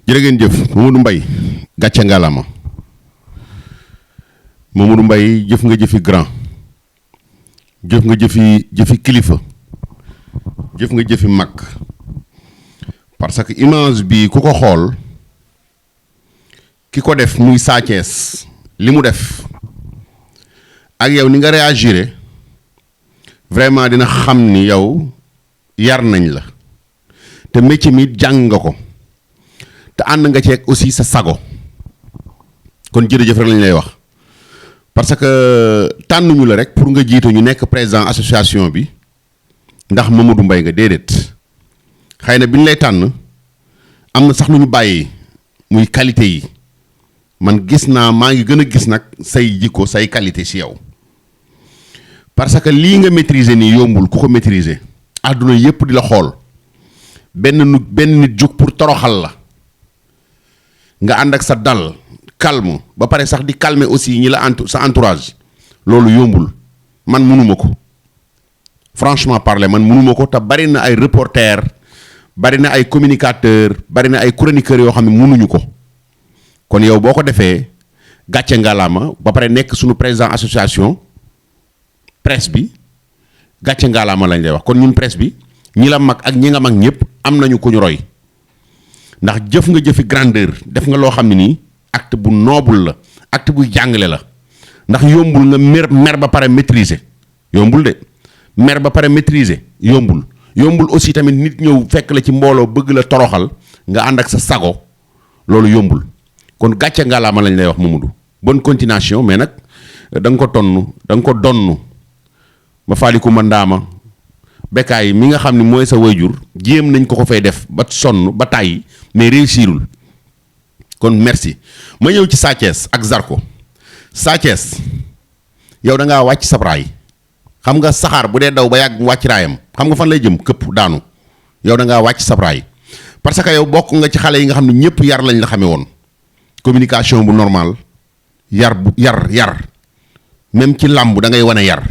jërë ngeen jëf Mamadou Mbaye gàcce ngalaama Mamadou Mbaye jëf nga jëfi grand jëf nga jëfi kilifa jëf nga jëfi mag parce que image bi ku ko xool ki ko def muy Sa Thiès li mu def ak yow ni nga réagiré vraiment dina xam ni yow yar nañ la te métier mi jàng nga ko te ànd nga ceeg aussi sa sago kon jërëjëf rek lañ lay wax parce que tànnuñu la rek pour nga jiitu ñu nekk président association bi ndax Mamadou Mbaye nga déedéet xëy na bi ñu lay tànn am na sax lu ñu bàyyi muy qualité yi man gis naa maa ngi gën a gis nag say jikko say qualité ci yow parce que lii nga maîtriser nii yombul ku ko maîtriser àdduna yépp di la xool benn nit jug pour toroxal la nga ànd ak sa dal calme ba pare sax di calmer aussi ñi la sa entourage loolu yombul man mënuma ko franchement parler man mënuma ko te bari na ay reporter bari na ay communicateur bari na ay chroniqueurs yoo xam ne mënuñu ko kon yow boo ko defee gàcce ngalaama ba pare nekk suñu président association presse bi gàcce ngalaama lañ lay wax kon ñun presse bi ñi la mag ak ñi nga mag ñëpp am nañu ko ñu roy ndax jëf nga jëfi grandeur def nga loo xam ne nii acte bu noble la acte buy jàngale la ndax yombul nga mer ba pare maîtriser yombul de mer ba pare maîtriser yombul aussi tamit nit ñëw fekk la ci mbooloo bëgg la toroxal nga ànd ak sa sago loolu yombul kon gàcce ngalaama lañ lay wax Mamadou bonne continuation mais nag da nga ko donn ba faaliku ma ndaama bekkaay mi nga xam ne mooy sa wayjur jéem nañ ko fay def ba sonn ba tàyyi mais réussirul kon merci ma ñëw ci Sa Thiès ak Zarko Sa Thiès yow da ngaa wàcc sab raay xam nga saxaar bu dee daw ba yàgg wàcc raayam xam nga fan lay jëm këpp daanu yow da ngaa wàcc sab raay parce que yow bokk nga ci xale yi nga xam ne ñëpp yar lañ la xamee woon communication bu normal yar même ci làmb da ngay wane yar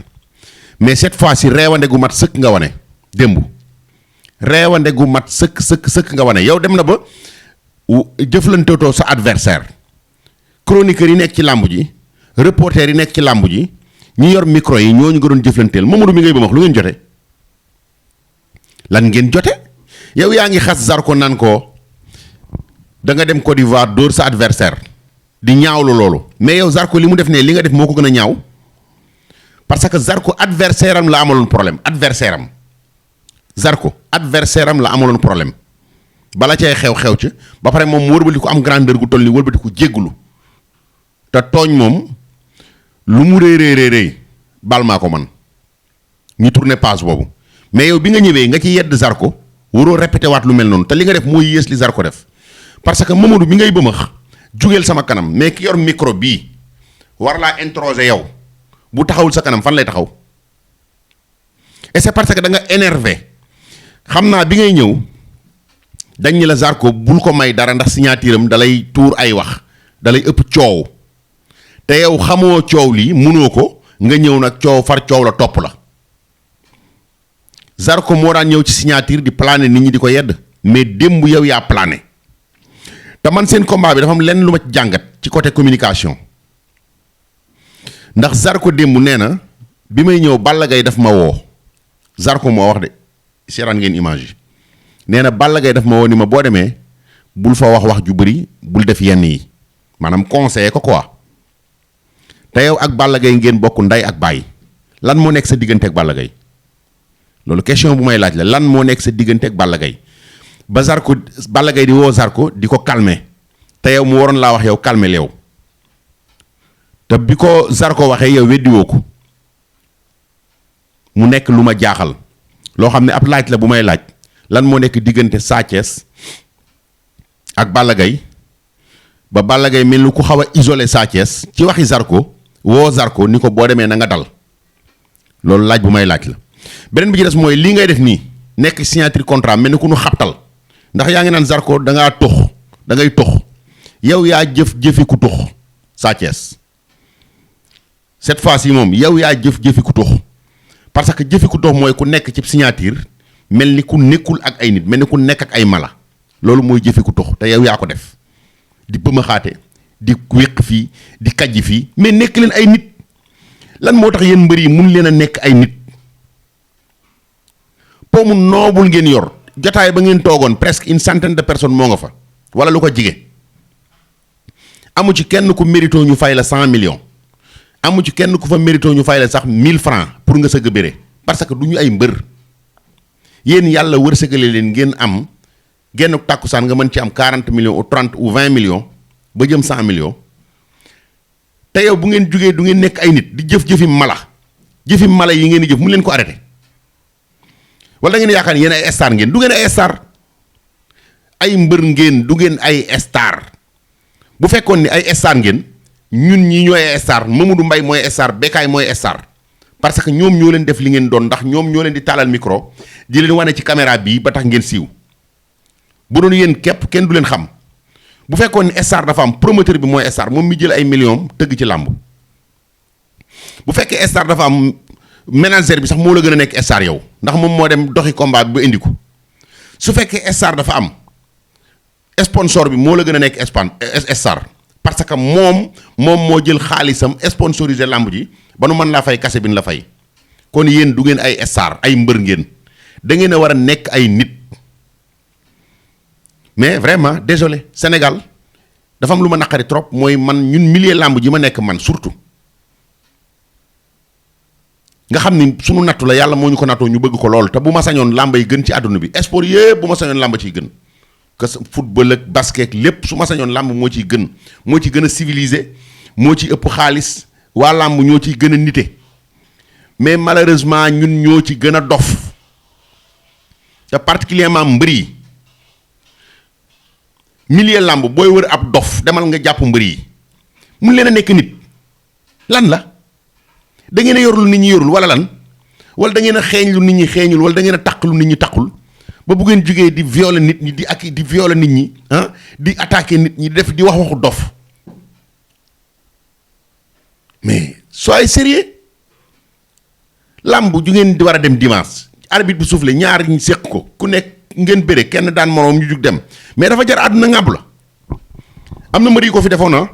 mais cette fois-ci reewande gu mat sëkk nga wane démb reewande gu mat sëkk nga wane yow dem na ba jëflanteetoo sa adversaire chroniqueur yi nekk ci làmb ji reporter yi nekk ci làmb ji ñi yor micro yi ñooñu nga doon jëflanteel Mamadou mi ngay ba wax lu ngeen jote lan ngeen jote yow yaa ngi xas Zarko naan ko da nga dem Côte d'Ivoire dóor sa adversaire di ñaawlu loolu mais yow Zarko li mu def ne li nga def moo ko gën a ñaaw parce que Zarko adversaire am la amaloon problème Zarko adversaire am la amaloon problème bala cay xew ci ba pare moom mu wëlbati ko am grandeur gu toll ni wëlbati ko jéggulu te tooñ moom lu mu réy baal maa ko man ñu tourné page boobu mais yow bi nga ñëwee nga ci yedd Zarko waroo répété waat lu mel noonu te li nga def mooy yées li Zarko def parce que Mamadou bi ngay bëmax jugeel sama kanam mais ki yor micro bii war laa introsé yow bu taxawul sa kanam fan lay taxaw et c'est parce que da nga énervé xam naa bi ngay ñëw dañ ni la Zarko bul ko may dara ndax signature am dalay tuur ay wax dalay ëpp coow te yow xamoo coow lii mënoo ko nga ñëw nag far coow la topp la Zarko moo daan ñëw ci signature di plané nit ñi di ko yedd mais démb yow yaa plané te man seen combat bi dafa am lenn lu ma ci jàngat ci côté communication ndax Zarko démb nee na bi may ñëw Balla Gaye daf ma woo Zarko moo wax de seetaan ngeen image yi nee na Balla Gaye daf ma woo ni ma boo demee bul fa wax ju bëri bul def yenn yi maanaam conseiller ko quoi te yow ak Balla Gaye ngeen bokk nday ak baay lan moo nekk sa diggante ak Balla Gaye loolu question bu may laaj la lan moo nekk sa diggante ak Balla Gaye ba Zarko Balla Gaye di woo Zarko di ko calmer te yow mu waroon laa wax yow calmer yow te bi ko Zarko waxee yow weddiwoo ko mu nekk lu ma jaaxal loo xam ne ab laaj la bu may laaj lan moo nekk diggante Sa Thiès ak Balla Gaye ba Balla Gaye mel ni ku xaw a isolé Sa Thiès ci waxi Zarko woo Zarko ni ko boo demee na nga dal loolu laaj bu may laaj la beneen bi ci des mooy lii ngay def nii nekk signature contrat mel ni ku nu xabtal ndax yaa ngi naan Zarko da ngaa tux da ngay tux yow yaa jëfi ku tux Sa Thiès cette fois-ci moom yow yaa jëfi ku tux parce que jëfi ku tux mooy ku nekk ci signature mel ni ku nekkul ak ay nit mel ni ku nekk ak ay mala loolu mooy jëfe ku tux te yow yaa ko def di bëma xaate di wéq fii di kajji fii mais nekk leen ay nit lan moo tax yéen mbër yi mun leen a nekk ay nit po mu noobul ngeen yor jotaay ba ngeen toogoon presque une centaine de personnes moo nga fa wala lu ko jige amu ci kenn ku mérito ñu fay la 100 millions amu ci kenn ku fa mérito ñu fay la sax 1000 francs pour nga sëgg bëre parce que du ñu ay mbër yéen yàlla wërsëgale leen ngeen am genn tàkkusaan nga mën ci am 40 millions ou 30 ou 20 millions ba jëm 100 millions te yow bu ngeen jugee du ngeen nekk ay nit di jëf-jëfi mala yi ngeen di jëf mu leen ko arrêté wala da ngeen yaakaar yéen ay star ngeen du ngeen ay star ay mbër ngeen du ngeen ay star bu fekkoon ni ay star ngeen ñun ñi ñooy ay star Mamadou Mbaye mooy star Bécaye mooy star parce que ñoom ñoo leen def li ngeen doon ndax ñoom ñoo leen di taalal micro di leen wane ci caméra bii ba tax ngeen siiw bu doon yéen képp kenn du leen xam bu fekkoon ni star dafa am promoteur bi mooy star moom mi jël ay millions tëgg ci làmb bu fekkee star dafa am manager bi sax moo la gën a nekk star yow ndax moom moo dem doxi combat bi ba indi ko su fekkee star dafa am sponsor bi moo la gën a nekk star parce que moom moo jël xaalisam sponsorisé làmb ji ba nu mën laa fay kase bi nu la fay kon yéen du ngeen ay star ay mbër ngeen da ngeen a war a nekk ay nit mais vraiment désolé Sénégal dafa am lu ma naqari trop mooy man ñun milieu làmb ji ma nekk man surtout nga xam ni sunu nattu la yàlla moo ñu ko nattoo ñu bëgg ko lool te bu ma sañoon làmb yi gën ci àdduna bi sport yëpp bu ma sañoon làmb ciy gën que football ak basket lépp su ma sañoon làmb moo ciy gën a civilisé moo ci ëpp xaalis waa làmb ñoo ciy gën a nite mais malheureusement ñun ñoo ci gën a dof te particulièrement mbër yi milieu làmb booy wër ab dof demal nga jàpp mbër yi mun leen a nekk nit lan la da ngeen a yor lu nit ñi yorul wala lan wala da ngeen a xeeñ lu nit ñi xeeñul wala da ngeen a taq lu nit ñi taqul ba bu ngeen jógee di violer nit ñi di violer nit ñi di attaquer nit ñi di wax waxu dof mais soyez sérieux làmb ju ngeen di war a dem dimanche arbitre bi soufflé ñaar ñi séq ko ku nekk ngeen bëre kenn daan moroom ñu jug dem mais dafa jar àdduna ngàbb la am na mbër yi ko fi defoon na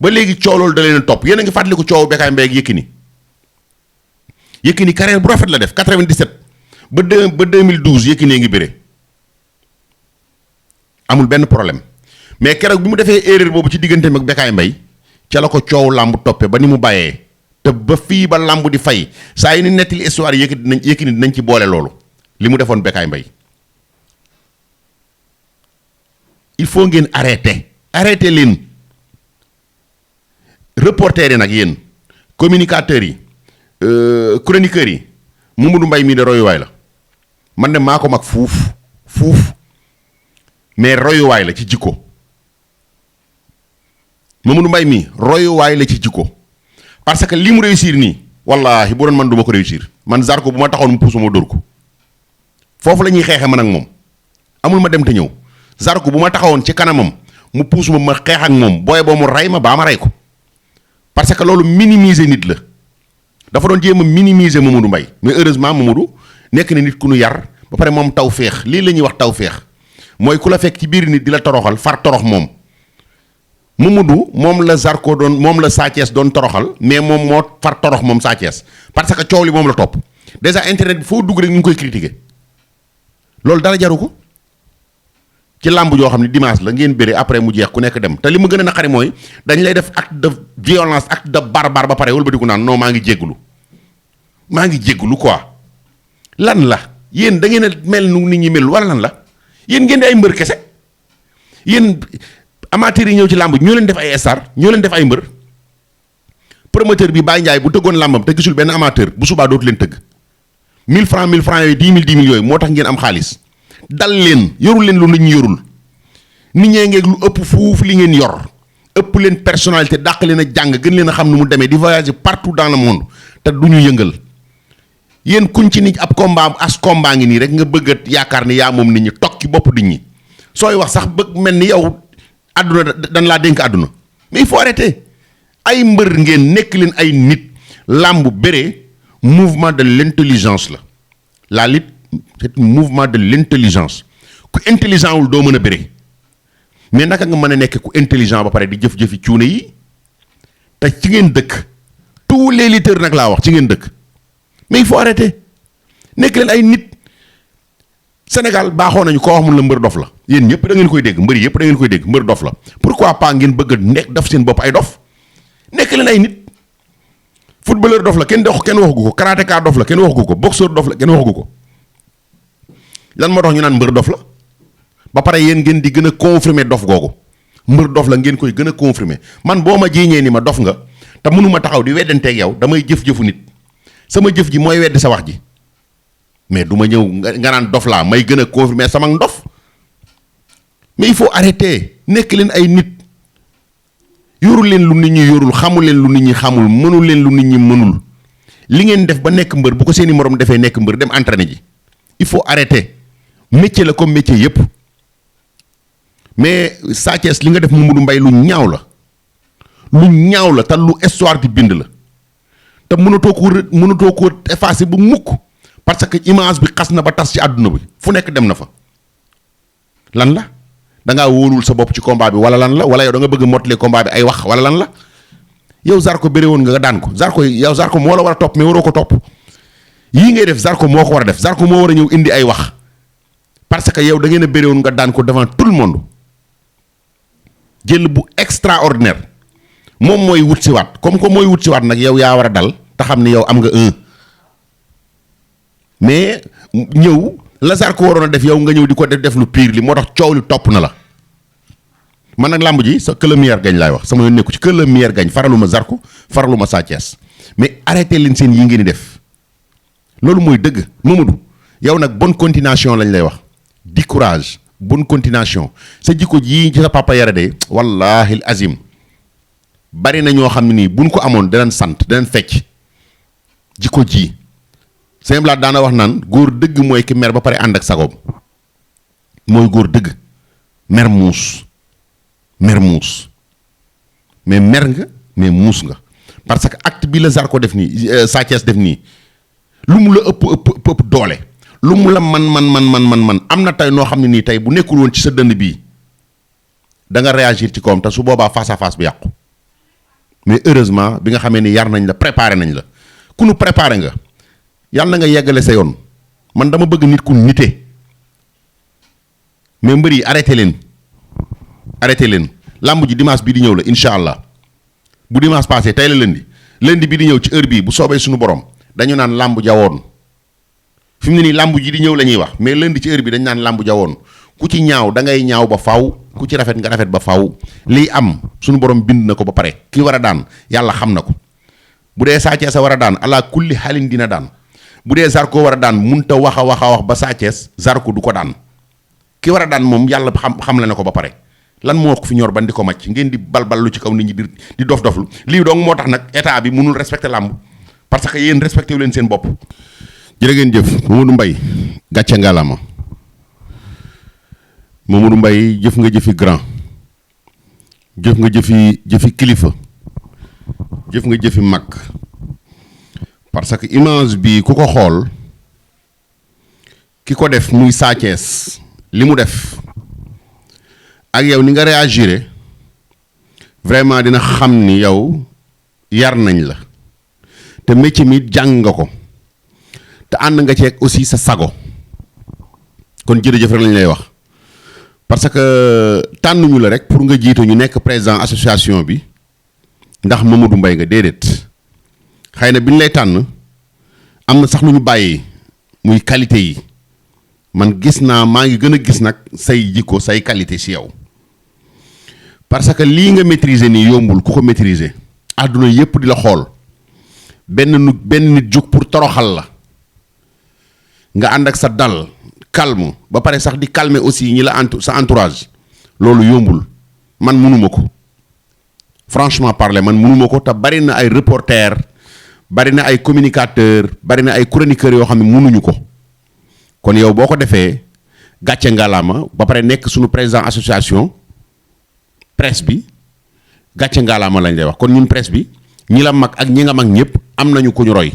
ba léegi coow loolu da leen a topp yéen a ngi fàttaliku coow Bécaye Mbaye ak Yékini carrière bu rafet la def 97 ba 2012 Yékini ngi bëre amul benn problème mais keroog bi mu defee erreur boobu ci digganteem ak Bécaye Mbaye ca la ko coow làmb toppe ba ni mu bàyyee te ba fii ba làmb di fay saa yi ni nettali histoire Yékini dinañ ci boole loolu li mu defoon Bécaye Mbaye il faut ngeen arrêter leen reporter yi nag yéen communicateurs yi chroniqueurs yi Mamadou Mbaye mii de royuwaay la man de maa ko mag fuuf mais royuwaay la ci jikko Mamadou Mbaye mii royuwaay la ci jikko parce que li mu réussir nii wallaahi bu doon man du ma ko réussir man Zarko bu ma taxoon mu puus ma dóor ko foofu la ñuy xeexe man ak moom amul ma dem te ñëw Zarko bu ma taxawoon ci kanamam mu puus ma xeex ak moom booy boo mu rey ma baa ma rey ko parce que loolu minimiser nit la dafa doon jéem a minimiser Mamadou Mbaye mais heureusement Mamadou nekk na nit ku nu yar ba pare moom taw féex lii la ñuy wax taw féex mooy ku la fekk ci biir nit di la toroxal far torox moom Mamadou moom la Zarko doon moom la Sa Thiès doon toroxal mais moom moo far torox moom Sa Thiès parce que coow li moom la topp déjà internet bi foo dugg rek ñu ngi koy critiquer loolu dara jaru ko ci làmb joo xam ne dimanche la ngeen bëre après mu jeex ku nekk dem te li ma gën a naqari mooy dañ lay def acte de violence acte de barbare ba pare wala ba di ko naan non maa ngi jéggulu quoi lan la yéen da ngeen a mel nu nit ñi mel wala lan la yéen ngeen di ay mbër kese yéen amateurs yi ñëw ci làmb ñoo leen def ay star ñoo leen def ay mbër promoteur bi Baye Ndiaye bu tëggoon làmbam te gisul benn amateur bu subaa dootu leen tëgg 1000 francs yooyu 10 000 yooyu moo tax ngeen am xaalis dal leen yorul leen lu nit ñi yorul nit ñee ngeeg lu ëpp fuuf li ngeen yor ëpp leen personnalité dàq leen a jàng gën leen a xam nu mu demee di voyager partout dans le monde te du ñu yëngal yéen kuñ ci nit ab combat combat ngi nii rek nga bëgg a yaakaar ni yaa moom nit ñi toog ci bopp nit ñi sooy wax sax bëgg mel ni yow àdduna dañ laa dénk àdduna mais il faut arrêter ay mbër ngeen nekk leen ay nit làmb bëre mouvement de l'intelligence la lutte c'est un mouvement de l'intelligence ku intelligent wul doo mën a bëre mais naka nga mën a nekk ku intelligent ba pare di jëf-jëfi cuune yi te ci ngeen dëkk tous les lutteurs nag laa wax ci ngeen dëkk mais il faut arrêter nekk leen ay nit Sénégal baaxoo nañu koo wax mun la mbër dof la yéen ñëpp da ngeen koy dégg mbër yëpp da ngeen koy dégg mbër dof la pourquoi pas ngeen bëgg a nekk def seen bopp ay dof nekk leen ay nit footballeur dof la kenn waxagu ko karatéka dof la kenn waxagu ko boxeur dof la kenn waxagu ko lan moo tax ñu naan mbër dof la ba pare yéen ngeen di gën a confirmer dof googu mbër dof la ngeen koy gën a confirmer man boo ma jiiñee ni ma dof nga te mënuma taxaw di weddanteeg yow damay jëf-jëfu nit sama jëf ji mooy weddi sa wax ji mais du ma ñëw nga naan dof laa may gën a confirmer sama ndof mais il faut arrêter nekk leen ay nit yorul leen lu nit ñi yorul xamul leen lu nit ñi xamul mënul leen lu nit ñi mënul li ngeen def ba nekk mbër bu ko seeni morom defee nekk mbër dem entraîner ji il faut arrêter métier la comme métier yépp mais Sa Thiès li nga def Mamadou Mbaye lu ñaaw la te lu histoire di bind la te mënatoo ko effacer ba mukk parce que image bi xas na ba tas ci àdduna bi fu nekk dem na fa lan la da ngaa wóolul sa bopp ci combat bi wala lan la wala yow da nga bëgg mottali combat bi ay wax wala lan la yow Zarko bëre woon nga daan ko Zarko moo la war a topp mais waroo ko topp yii ngay def Zarko moo ko war a def Zarko moo war a ñëw indi ay wax parce que yow da ngeen a bëre woon nga daan ko devant tout le monde jël bu extraordinaire moom mooy wut si waat comme que mooy wut si waat nag yow yaa war a dal te xam ni yow am nga un mais ñëw la Zarko waroon a def yow nga ñëw di ko def lu pire li moo tax coow li topp na la man nag làmb ji sa que le meilleur gagne laay wax sama yoon nekku ci que le meilleur gagne faraluma Zarko faraluma Sa Thiès mais arrêté leen seen yi ngeen di def loolu mooy dëgg Mamadou yow nag bonne continuation lañ lay wax di courage bonne continuation sa jikko ji ci sa papa yara de wallahi azim bari na ñoo xam ne nii buñ ko amoon danañ sant danañ fecc jikko ji sëñ Blaat daana wax naan góor dëgg mooy ki mer ba pare ànd ak sagoom mooy góor dëgg mer muus mais mer nga mais muus nga parce que acte bi la Zarko def nii Sa Thiès def nii lu mu la ëpp doole lu mu la man am na tey noo xam ne nii tey bu nekkul woon ci sa dënd bii da nga réagir ci kawam te su boobaa face à face bi yàqu mais heureusement bi nga xamee ni yar nañ la préparé nañ la ku nu préparé nga yàlla na nga yeggale sa yoon man dama bëgg nit ku nite mais mbër yi arrêté leen làmb ji dimanche bii di ñëw la incha allah bu dimanche passé tey la lundi bii di ñëw ci heure bii bu soobee suñu borom dañu naan làmb jawoon fi mu ne nii làmb ji di ñëw la ñuy wax mais lundi ci heure bi dañu naan làmb jawoon ku ci ñaaw da ngay ñaaw ba faw ku ci rafet nga rafet ba faw liy am suñu borom bind na ko ba pare ki war a daan yàlla xam na ko bu dee Sa Thiès a war a daan ala kulli xalin dina daan bu dee Zarko war a daan munta wax a wax ba Sa Thiès Zarko du ko daan ki war a daan moom yàlla xam la na ko ba pare lan moo ko fi ñor ban di ko màcc ngeen di balbal lu ci kaw nit ñi di dof-doflu lii donc moo tax nag état bi mënul respecter làmb parce que yéen respecté wu leen seen bopp. jërë ngeen jëf Mamadou Mbaye gàcce ngalaama Mamadou Mbaye jëf nga jëfi grand jëf nga jëfi kilifa jëf nga jëfi mag parce que image bi ku ko xool ki ko def muy Sa Thiès li mu def ak yow ni nga réagiré vraiment dina xam ni yow yar nañ la te métier mi jàng nga ko te ànd nga ceeg aussi sa sago kon jërëjëf rek lañ lay wax parce que tànnuñu la rek pour nga jiitu ñu nekk président association bi ndax Mamadou Mbaye nga déedéet xëy na bi ñu lay tànn am na sax lu ñu bàyyi muy qualité yi man gis naa maa ngi gën a gis nag say jikko say qualité ci yow parce que lii nga maîtriser nii yombul ku ko maîtriser àdduna yépp di la xool benn nit jóg pour toroxal la nga ànd ak sa dal calme ba pare sax di calmer aussi ñi la sa entourage loolu yombul man mënuma ko franchement parler man mënuma ko te bari na ay reporter bari na ay communicateur bari na ay chroniqueurs yoo xam ne mënuñu ko kon yow boo ko defee gàcce ngalaama ba pare nekk suñu président association presse bi gàcce ngalaama lañ lay wax kon ñun presse bi ñi la mag ak ñi nga mag ñëpp am nañu ko ñu roy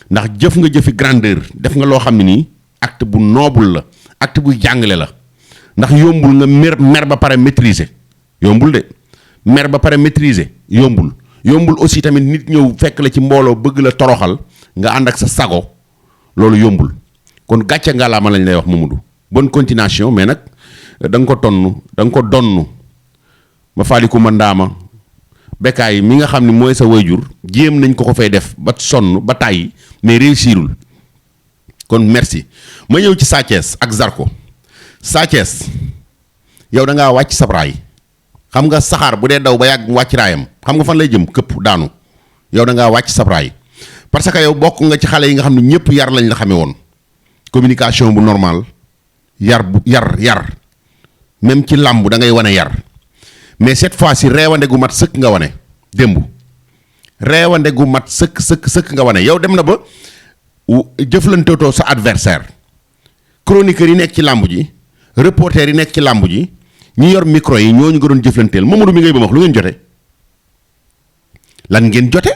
ndax jëf nga jëfi grandeur def nga loo xam ne nii acte bu noble la acte buy jàngale la ndax yombul nga mer ba pare maîtriser yombul de mer ba pare maîtriser yombul aussi tamit nit ñëw fekk la ci mbooloo bëgg la toroxal nga ànd ak sa sago loolu yombul kon gàcce ngalaama lañ lay wax Mamadou bonne continuation mais nag da nga ko donn ma faaliku ma ndaama bekkaay mi nga xam ne mooy sa wayjur jéem nañ ko fay def ba sonn ba tàyyi mais réussirul kon merci ma ñëw ci Sa Thiès ak Zarko Sa Thiès yow da ngaa wàcc sab raay xam nga saxaar bu dee daw ba yàgg wàcc raayam xam nga fan lay jëm këpp daanu yow da ngaa wàcc sab raay parce que yow bokk nga ci xale yi nga xam ne ñëpp yar lañ la xamee woon communication bu normal yar même ci làmb da ngay wane yar mais cette fois-ci reewande gu mat sëkk nga wane démb reewande gu mat sëkk nga wane yow dem na ba jëflanteetoo sa adversaire chroniqueur yi nekk ci làmb ji reporter yi nekk ci làmb ji ñi yor micro yi ñooñu nga doon jëflanteel Mamadou mi ngay ba wax lu ngeen jote lan ngeen jote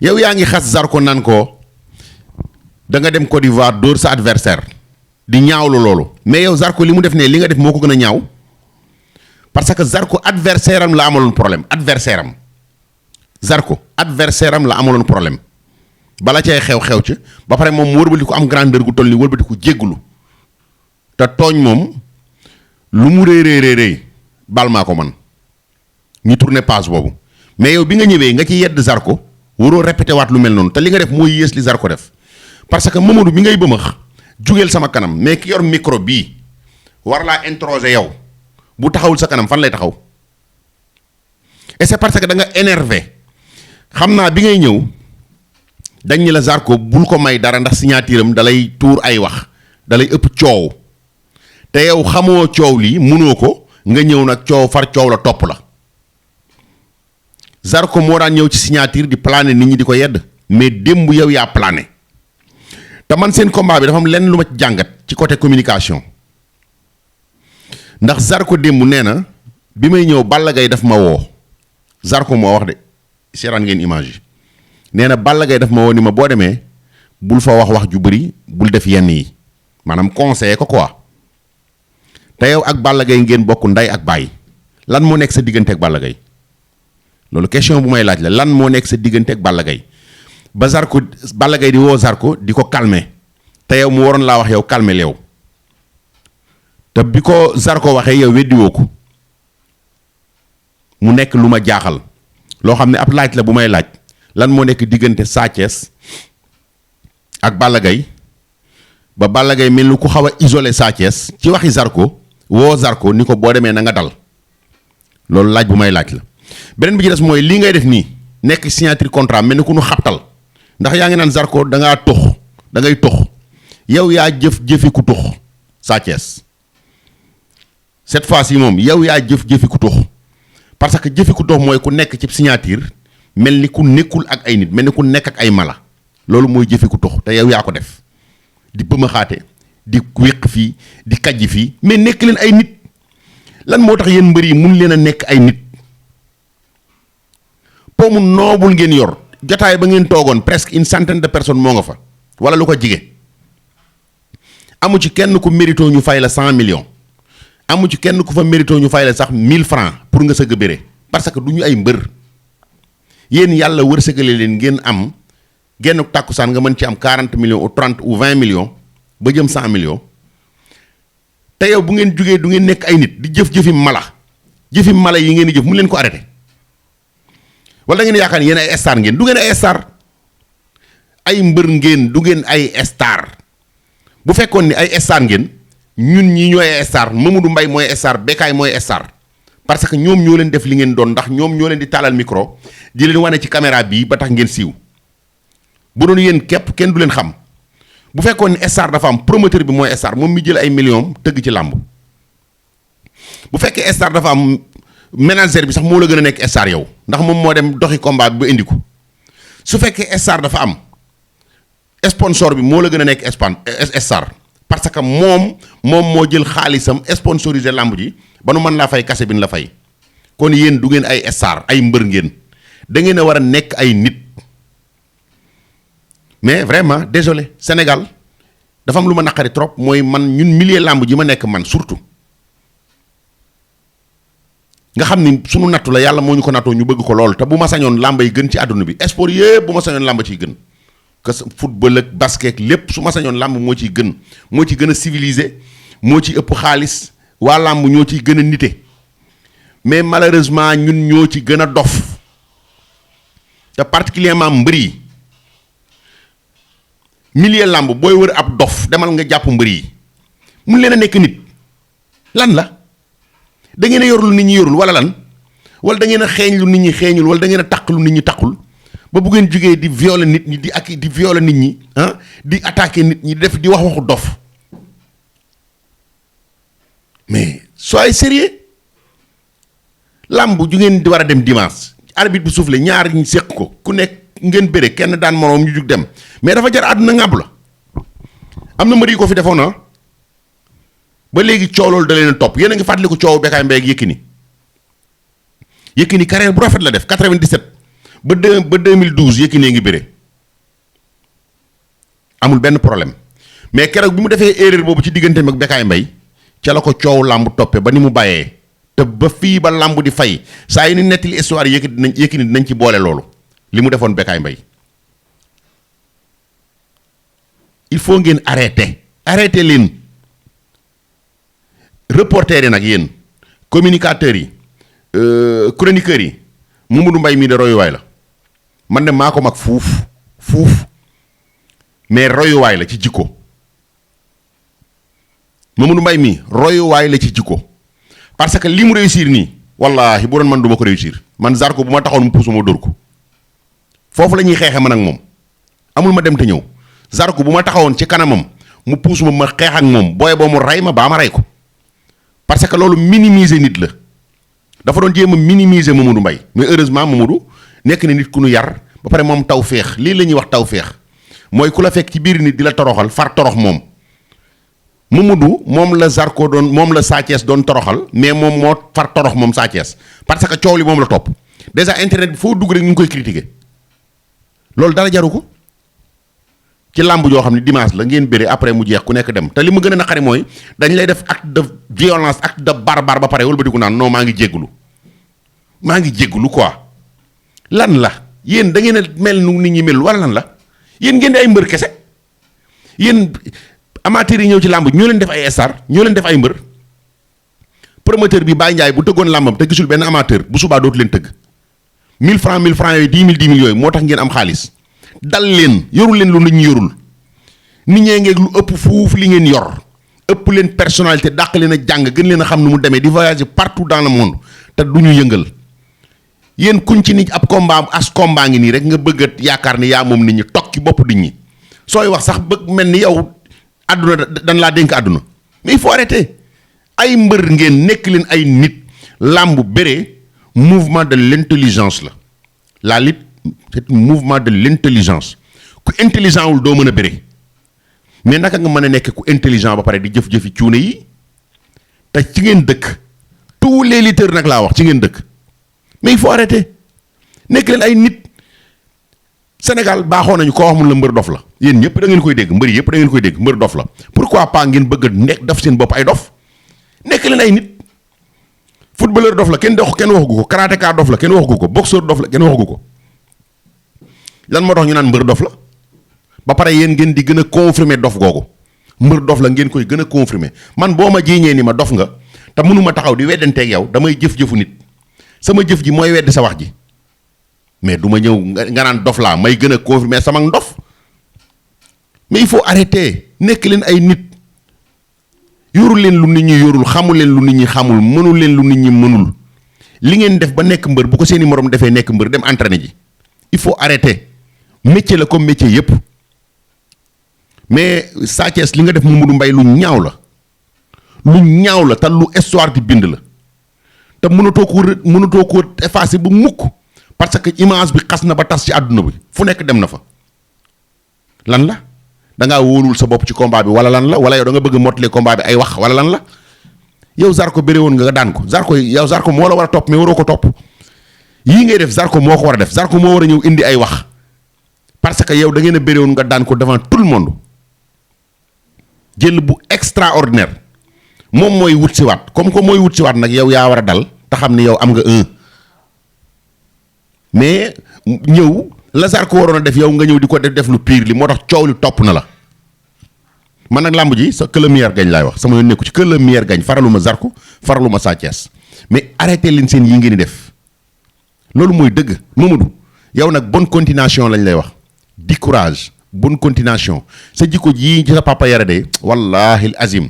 yow yaa ngi xas Zarko naan ko da nga dem Côte d'Ivoire dóor sa adversaire di ñaawlu loolu mais yow Zarko li mu def ne li nga def moo ko gën a ñaaw parce que Zarko adversaire am la amaloon problème Zarko adversaire am la amaloon problème bala cay xew-xew ci ba pare moom mu wëlbati ko am grandeur gu toll ni wëlbati ko jéggulu te tooñ moom lu mu réy bal maa ko man ñu tourné page boobu mais yow bi nga ñëwee nga ci yedd Zarko waroo répété waat lu mel noonu te li nga def mooy yées li Zarko def parce que Mamadou bi ngay bëmax jugeel sama kanam mais ki yor micro bii war laa introsé yow bu taxawul sa kanam fan lay taxaw et c'est parce que da nga énervé xam naa bi ngay ñëw dañ ni la Zarko bul ko may dara ndax signature am dalay tuur ay wax dalay ëpp coow te yow xamoo coow lii mënoo ko nga ñëw nag coow la topp la Zarko moo daan ñëw ci signature di plané nit ñi di ko yedd mais démb yow yaa plané te man seen combat bi dafa am lenn lu ma ci jàngat ci côté communication ndax Zarko démb nee na bi may ñëw Balla Gaye daf ma woo Zarko moo wax de seetaan ngeen image yi nee na Balla Gaye daf ma woo ni ma boo demee bul fa wax ju bëri bul def yenn yi maanaam conseiller ko quoi te yow ak Balla Gaye ngeen bokk nday ak baay lan moo nekk sa diggante ak Balla Gaye loolu question bu may laaj la lan moo nekk sa diggante ak Balla Gaye ba Zarko Balla Gaye di woo Zarko di ko calmer te yow mu waroon laa wax yow calmer leew te bi ko Zarko waxee yow weddiwoo ko mu nekk lu ma jaaxal loo xam ne ab laaj la bu may laaj lan moo nekk diggante Sa Thiès ak Balla Gaye ba Balla Gaye mel ni ku xaw a isolé Sa Thiès ci waxi Zarko woo Zarko ni ko boo demee na nga dal loolu laaj bu may laaj la beneen bi ci des mooy lii ngay def nii nekk signature contrat mel ni ku nu xabtal ndax yaa ngi naan Zarko da ngaa tux da ngay tux yow yaa jëfi ku tux Sa Thiès cette fois-ci moom yow yaa jëfi ku tux parce que jëfi ku tux mooy ku nekk ci signature mel ni ku nekkul ak ay nit mel ni ku nekk ak ay mala loolu mooy jëfi ku tux te yow yaa ko def di bëmaxaate di wéq fii di kajji fii mais nekk leen ay nit lan moo tax yéen mbër yi mun leen a nekk ay nit poomu noobul ngeen yor jotaay ba ngeen toogoon presque une centaine de personnes moo nga fa wala lu ko jige amu ci kenn ku mérito ñu fay la 100 millions amu ci kenn ku fa mérito ñu fay la sax 1000 francs pour nga sëgg bëre parce que du ñu ay mbër yéen yàlla wërsëgale leen ngeen am genn tàkkusaan nga mën ci am 40 millions ou 30 ou 20 millions ba jëm 100 millions te yow bu ngeen jugee du ngeen nekk ay nit di jëf-jëfi mala yi ngeen di jëf mu leen ko arrêté wala da ngeen yaakaar ni yéen ay star ngeen du ngeen ay star ay mbër ngeen du ngeen ay star bu fekkoon ni ay star ngeen ñun ñi ñooy ay star Mamadou Mbaye mooy star Bécaye mooy star parce que ñoom ñoo leen def li ngeen doon ndax ñoom ñoo leen di taalal micro di leen wane ci caméra bii ba tax ngeen siiw bu doon yéen képp kenn du leen xam bu fekkoon ni star dafa am promoteur bi mooy star moom mi jël ay millions tëgg ci làmb bu fekkee star dafa am manager bi sax moo la gën a nekk star yow ndax moom moo dem doxi combat bi ba indi ko su fekkee star dafa am sponsor bi moo la gën a nekk star parce que moom moo jël xaalisam sponsorisé làmb ji ba nu mën laa fay kase bi la fay kon yéen du ngeen ay star ay mbër ngeen da ngeen a war a nekk ay nit mais vraiment désolé Sénégal dafa am lu ma naqari trop mooy man ñun milieu làmb ji ma nekk man surtout nga xam ni sunu nattu la yàlla moo ñu ko nattoo ñu bëgg ko lool te bu ma sañoon làmb yi gën ci àdduna bi sport yëpp bu ma sañoon làmb ciy gën que football ak basket lépp su ma sañoon làmb moo ciy gën moo ci gën a civilisé moo ci ëpp xaalis waa làmb ñoo ciy gën a nite mais malheureusement ñun ñoo ci gën a dof te particulièrement mbër yi milieu làmb booy wër ab dof demal nga jàpp mbër yi mun leen a nekk nit lan la da ngeen a yor lu nit ñi yorul wala lan wala da ngeen a xeeñ lu nit ñi xeeñul wala da ngeen a taq lu nit ñi taqul ba bu ngeen jógee di violer nit ñi di violer nit ñi ah di attaquer nit ñi di wax waxu dof mais soyez sérieux làmb ju ngeen di war a dem dimanche arbitre bi soufflé ñaar ñi séq ko ku nekk ngeen bëre kenn daan moroom ñu jug dem mais dafa jar àdduna ngàbb la am na mbër yi ko fi defoon na ba léegi coow loolu da leen a topp yéen a ngi fàttaliku coow Bécaye Mbaye ak Yékini carrière bu rafet la def 97 ba 2012 Yékini ngi bëre amul benn problème mais keroog bi mu defee erreur boobu ci digganteem ak Bécaye Mbaye ca la ko coow làmb toppee ba ni mu bàyyee te ba fii ba làmb di fay saa yi ni nettali histoire Yékini dinañ ci boole loolu li mu defoon Bécaye Mbaye il faut ngeen arrêter leen reporter yi nag yéen communicateurs yi chroniqueurs yi Mamadou Mbaye mii de royuwaay la man de maa ko mag fuuf mais royuwaay la ci jikko Mamadou Mbaye mii royuwaay la ci jikko parce que li mu réussir nii wallaahi bu doon man du ma ko réussir man Zarko bu ma taxoon mu puusu ma dóor ko foofu la ñuy xeexe man ak moom amul ma dem te ñëw Zarko bu ma taxawoon ci kanamam mu puus ma xeex ak moom booy boo mu rey ma baa ma rey ko parce que loolu minimiser nit la dafa doon jéem a minimiser Mamadou Mbaye mais heureusement Mamadou nekk na nit ku nu yar ba pare moom taw féex lii la ñuy wax taw féex mooy ku la fekk ci biir nit di la toroxal far torox moom Mamadou moom la Zarko doon moom la Sa Thiès doon toroxal mais moom moo far torox moom Sa Thiès parce que coow li moom la topp déjà internet bi foo dugg rek ñu ngi koy critiquer loolu dara jaru ko ci làmb joo xam ne dimanche la ngeen bëre après mu jeex ku nekk dem te li mu gën a naqari mooy dañ lay def acte de violence acte de barbare ba pare wëlbatiku naan non maa ngi jéggulu quoi lan la yéen da ngeen a mel nu nit ñi mel wala lan la yéen ngeen di ay mbër kese yéen amateurs yi ñëw ci làmb ñoo leen def ay star ñoo leen def ay mbër promoteur bi Baye Ndiaye bu tëggoon làmbam te gisul benn amateur bu subaa dootu leen tëgg 1000 francs yooyu 10 000 yooyu moo tax ngeen am xaalis dal leen yorul leen lu nit ñi yorul nit ñee ngeeg lu ëpp fuuf li ngeen yor ëpp leen personnalité dàq leen a jàng gën leen a xam nu mu demee di voyager partout dans le monde te du ñu yëngal yéen kuñ ci nit ab combat combat ngi nii rek nga bëgg a yaakaar ni yaa moom nit ñi toog ci bopp nit ñi sooy wax sax bëgg mel ni yow àdduna dañ laa dénk àdduna mais il faut arrêter ay mbër ngeen nekk leen ay nit làmb bëre mouvement de l'intelligence la lutte c'est un mouvement de l'intelligence ku intelligent wul doo mën a bëre mais naka nga mën a nekk ku intelligent ba pare di jëf-jëfi cuune yi te ci ngeen dëkk tous les lutteurs nag laa wax ci ngeen dëkk mais il faut arrêter nekk leen ay nit Sénégal baaxoo nañu koo wax mun la mbër dof la yéen ñëpp da ngeen koy dégg mbër yëpp da ngeen koy dégg mbër dof la pourquoi pas ngeen bëgg a nekk def seen bopp ay dof nekk leen ay nit footballeur dof la kenn waxagu ko karatéka dof la kenn waxagu ko boxeur dof la kenn waxagu ko lan moo tax ñu naan mbër dof la ba pare yéen ngeen di gën a confirmer dof googu mbër dof la ngeen koy gën a confirmer man boo ma jiiñee ni ma dof nga te mënuma taxaw di weddanteeg yow damay jëf-jëfu nit sama jëf ji mooy weddi sa wax ji mais du ma ñëw nga naan dof laa may gën a confirmer sama ndof mais il faut arrêter nekk leen ay nit yorul leen lu nit ñi yorul xamul leen lu nit ñi xamul mënul leen lu nit ñi mënul li ngeen def ba nekk mbër bu ko seeni morom defee nekk mbër dem entraîner ji il faut arrêter métier la comme métier yépp mais Sa Thiès li nga def Mamadou Mbaye lu ñaaw la te lu histoire di bind la te mënatoo ko effacer ba mukk parce que image bi xas na ba tas ci àdduna bi fu nekk dem na fa lan la da ngaa wóolul sa bopp ci combat bi wala lan la wala yow da nga bëgg a mottali combat bi ay wax wala lan la yow Zarko bëre woon nga daan ko Zarko moo la war a topp mais waroo ko topp yii ngay def Zarko moo ko war a def Zarko moo war a ñëw indi ay wax parce que yow da ngeen a bëre woon nga daan ko devant tout le monde jël bu extraordinaire moom mooy wut si waat comme que mooy wut si waat nag yow yaa war a dal te xam ni yow am nga 1 mais ñëw la Zarko waroon a def yow nga ñëw di ko def lu pire li moo tax coow li topp na la man nag làmb ji sa que le meilleur gagne laay wax sama yoon nekku ci que le meilleur gagne faraluma Zarko faraluma Sa Thiès mais arrêté leen seen yi ngeen di def loolu mooy dëgg Mamadou yow nag bonne continuation lañ lay wax di courage bonne continuation sa jikko ji ci sa papa yara de wallahi azim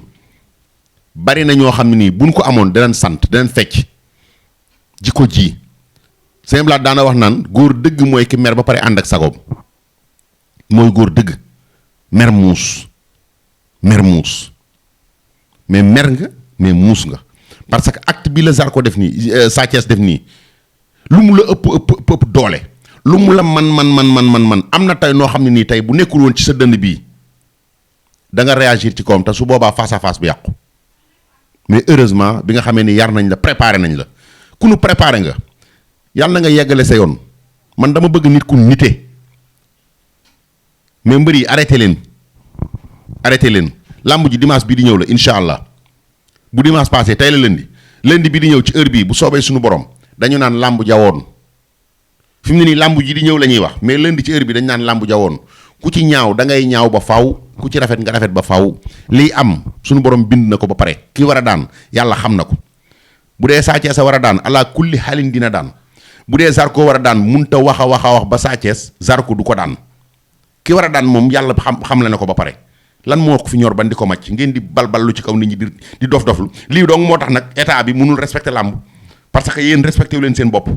bari na ñoo xam ne nii buñ ko amoon danañ sant danañ fecc jikko ji sëñ Blaat daana wax naan góor dëgg mooy ki mer ba pare ànd ak sagoom mooy góor dëgg mer muus mais mer nga mais muus nga parce que acte bi la Zarko def nii Sa Thiès def nii lu mu la ëpp doole lu mu la man am na tey noo xam ne nii tey bu nekkul woon ci sa dënn bii da nga réagir ci kawam te su boobaa face à face bi yàqu mais heureusement bi nga xamee ni yar nañ la préparé nañ la ku nu préparé nga yàlla na nga yeggale sa yoon man dama bëgg nit ku nite mais mbër yi arrêté leen làmb ji dimanche bii di ñëw la incha allah bu dimanche passé tey la lundi bi di ñëw ci heure bii bu soobee suñu borom dañu naan làmb jawoon fi mu ne nii làmb ji di ñëw la ñuy wax mais lundi ci heure bi dañu naan làmb jawoon ku ci ñaaw da ngay ñaaw ba faw ku ci rafet nga rafet ba faw lii am suñu borom bind na ko ba pare ki war a daan yàlla xam na ko bu dee Sa Thiès a war a daan ala kulli xalin dina daan bu dee Zarko war a daan munta wax a wax ba Sa Thiès Zarko du ko daan ki war a daan moom yàlla xam la na ko ba pare lan moo ko fi ñor ban di ko màcc ngeen di balbal lu ci kaw nit ñi di dof doflu lii donc moo tax nag état bi mënul respecter làmb parce que yéen respecté wu leen seen bopp